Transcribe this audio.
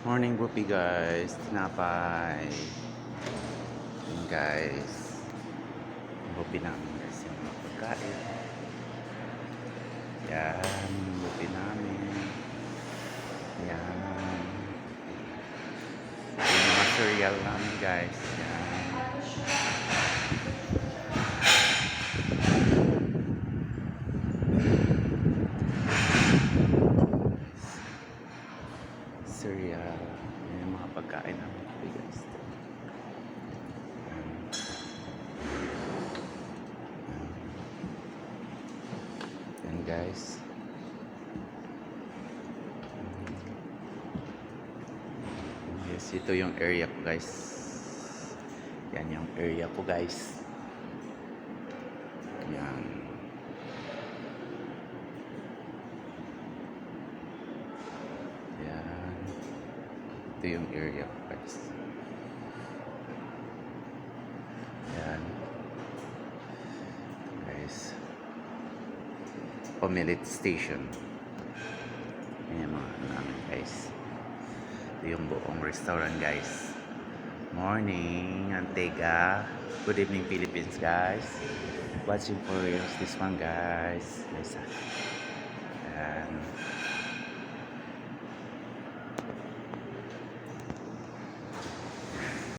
Morning bupi guys, tinapay. Yun guys, bupi namin guys yung mga pagkain. Yan, bupi namin. Yan. Yung mga cereal namin guys. Yan. Cereal. Yan yung mga pagkain namin bupi guys. Yan guys. Yes, ito yung area ko guys. Yan yung area ko guys. Yan. Yan. Ito yung area ko guys. Yan. Guys. Pumilit Station. Yan yung mga ano namin guys. Ito yung buong restaurant guys. Morning, Antega. Good evening Philippines guys. Watching for this one guys. Guys, ayan.